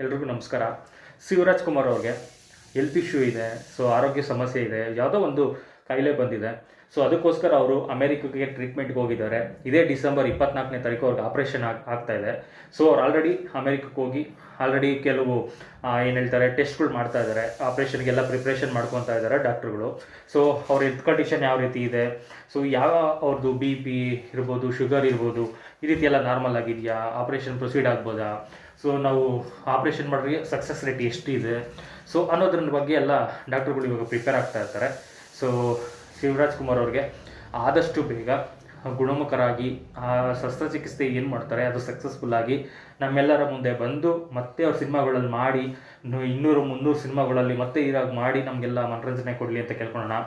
ಎಲ್ರಿಗೂ ನಮಸ್ಕಾರ. ಶಿವರಾಜ್ ಕುಮಾರ್ ಅವ್ರಿಗೆ ಹೆಲ್ತ್ ಇಶ್ಯೂ ಇದೆ. ಸೊ ಆರೋಗ್ಯ ಸಮಸ್ಯೆ ಇದೆ, ಯಾವುದೋ ಒಂದು ಕಾಯಿಲೆ ಬಂದಿದೆ. ಸೊ ಅದಕ್ಕೋಸ್ಕರ ಅವರು ಅಮೇರಿಕಕ್ಕೆ ಟ್ರೀಟ್ಮೆಂಟ್ಗೆ ಹೋಗಿದ್ದಾರೆ. ಇದೇ ಡಿಸೆಂಬರ್ 24ನೇ ತಾರೀಕು ಅವ್ರಿಗೆ ಆಪ್ರೇಷನ್ ಆಗ್ತಾ ಇದೆ. ಸೊ ಅವ್ರು ಆಲ್ರೆಡಿ ಅಮೇರಿಕಕ್ಕೆ ಹೋಗಿ ಕೆಲವು ಏನು ಹೇಳ್ತಾರೆ ಟೆಸ್ಟ್ಗಳು ಮಾಡ್ತಾ ಇದ್ದಾರೆ. ಆಪ್ರೇಷನ್ಗೆಲ್ಲ ಪ್ರಿಪ್ರೇಷನ್ ಮಾಡ್ಕೊತಾ ಇದ್ದಾರೆ ಡಾಕ್ಟ್ರುಗಳು. ಸೊ ಅವ್ರ ಹೆಲ್ತ್ ಕಂಡೀಷನ್ ಯಾವ ರೀತಿ ಇದೆ, ಸೊ ಅವ್ರದ್ದು BP ಇರ್ಬೋದು, ಶುಗರ್ ಇರ್ಬೋದು, ಈ ರೀತಿ ಎಲ್ಲ ನಾರ್ಮಲ್ ಆಗಿದೆಯಾ, ಆಪ್ರೇಷನ್ ಪ್ರೊಸೀಡ್ ಆಗ್ಬೋದಾ, ಸೊ ನಾವು ಆಪ್ರೇಷನ್ ಮಾಡಿದ್ರೆ ಸಕ್ಸಸ್ ರೇಟ್ ಎಷ್ಟಿದೆ, ಸೊ ಅನ್ನೋದ್ರ ಬಗ್ಗೆ ಎಲ್ಲ ಡಾಕ್ಟ್ರುಗಳು ಇವಾಗ ಪ್ರಿಪೇರ್ ಆಗ್ತಾ ಇರ್ತಾರೆ. ಸೊ ಶಿವರಾಜ್ ಕುಮಾರ್ ಅವ್ರಿಗೆ ಆದಷ್ಟು ಬೇಗ ಗುಣಮುಖರಾಗಿ ಆ ಶಸ್ತ್ರಚಿಕಿತ್ಸೆ ಏನು ಮಾಡ್ತಾರೆ ಅದು ಸಕ್ಸಸ್ಫುಲ್ಲಾಗಿ ನಮ್ಮೆಲ್ಲರ ಮುಂದೆ ಬಂದು ಮತ್ತೆ ಅವ್ರ ಸಿನಿಮಾಗಳಲ್ಲಿ ಮಾಡಿ 200-300 ಸಿನಿಮಾಗಳಲ್ಲಿ ಮತ್ತೆ ಇರಾಗಿ ಮಾಡಿ ನಮಗೆಲ್ಲ ಮನರಂಜನೆ ಕೊಡಲಿ ಅಂತ ಕೇಳ್ಕೊಳ್ಳೋಣ.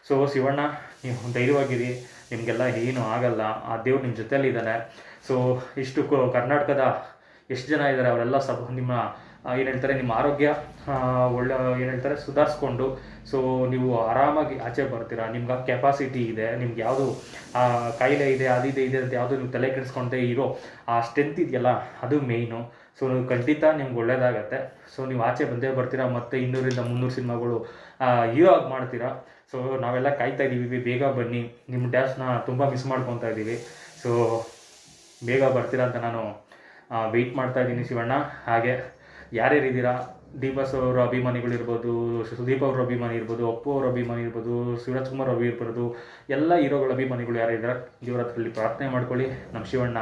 ಸೊ ಶಿವಣ್ಣ, ನೀವು ಧೈರ್ಯವಾಗಿರಿ, ನಿಮಗೆಲ್ಲ ಏನೂ ಆಗಲ್ಲ, ಆ ದೇವ್ರು ನಿಮ್ಮ ಜೊತೆಯಲ್ಲಿದ್ದಾನೆ. ಸೊ ಇಷ್ಟು ಕರ್ನಾಟಕದ ಎಷ್ಟು ಜನ ಇದ್ದಾರೆ ಅವರೆಲ್ಲ ನಿಮ್ಮ ಏನು ಹೇಳ್ತಾರೆ ನಿಮ್ಮ ಆರೋಗ್ಯ ಒಳ್ಳೆ ಏನು ಹೇಳ್ತಾರೆ ಸುಧಾರಿಸ್ಕೊಂಡು ಸೊ ನೀವು ಆರಾಮಾಗಿ ಆಚೆ ಬರ್ತೀರಾ. ನಿಮ್ಗೆ ಆ ಕೆಪಾಸಿಟಿ ಇದೆ, ನಿಮ್ಗೆ ಯಾವುದು ಕಾಯಿಲೆ ಇದೆ ಅದಿದೆ ಇದೆ ಅಂತ ಯಾವುದು ನೀವು ತಲೆ ಕೆಡಿಸ್ಕೊಂಡೇ ಇರೋ ಆ ಸ್ಟ್ರೆಂತ್ ಇದೆಯಲ್ಲ ಅದು ಮೇಯ್ನು. ಸೊ ನೀವು ಖಂಡಿತ ನಿಮ್ಗೆ ಒಳ್ಳೇದಾಗತ್ತೆ. ಸೊ ನೀವು ಆಚೆ ಬಂದೇ ಬರ್ತೀರಾ, ಮತ್ತು 200-300 ಸಿನಿಮಾಗಳು ಹೀರೋ ಆಗಿ ಮಾಡ್ತೀರಾ. ಸೊ ನಾವೆಲ್ಲ ಕಾಯ್ತಾ ಇದ್ದೀವಿ, ಬೇಗ ಬನ್ನಿ, ನಿಮ್ಮ ಡ್ಯಾನ್ಸ್ನ ತುಂಬ ಮಿಸ್ ಮಾಡ್ಕೊತಾ ಇದ್ದೀವಿ. ಸೊ ಬೇಗ ಬರ್ತೀರಾ ಅಂತ ನಾನು ವೆಯ್ಟ್ ಮಾಡ್ತಾ ಇದ್ದೀನಿ ಶಿವಣ್ಣ. ಹಾಗೆ ಯಾರ್ಯಾರಿದ್ದೀರಾ, ದೀಪಸ್ ಅವರ ಅಭಿಮಾನಿಗಳಿರ್ಬೋದು, ಸುದೀಪ್ ಅವ್ರ ಅಭಿಮಾನಿ ಇರ್ಬೋದು, ಅಪ್ಪು ಅವ್ರ ಅಭಿಮಾನಿ ಇರ್ಬೋದು, ಶಿವರಾಜ್ ಕುಮಾರ್ ಅಭಿ ಇರ್ಬೋದು, ಎಲ್ಲ ಹೀರೋಗಳ ಅಭಿಮಾನಿಗಳು ಯಾರಿದ್ದಾರೆ ದೇವರ ಹತ್ರದಲ್ಲಿ ಪ್ರಾರ್ಥನೆ ಮಾಡ್ಕೊಳ್ಳಿ. ನಮ್ಮ ಶಿವಣ್ಣ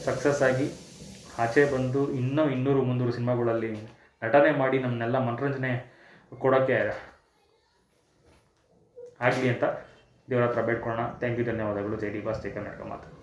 ಸಕ್ಸಸ್ ಆಗಿ ಆಚೆ ಬಂದು ಇನ್ನೂ 200-300 ಸಿನಿಮಾಗಳಲ್ಲಿ ನಟನೆ ಮಾಡಿ ನಮ್ಮನ್ನೆಲ್ಲ ಮನರಂಜನೆ ಕೊಡೋಕ್ಕೆ ಆಗಲಿ ಅಂತ ದೇವರ ಹತ್ರ ಬೇಡ್ಕೊಳ್ಳೋಣ. ಥ್ಯಾಂಕ್ ಯು, ಧನ್ಯವಾದಗಳು. ಜೈ ಡಿ ಬಾಸ್, ಜೈ ಕರ್ನಾಟಕ ಮಾತು.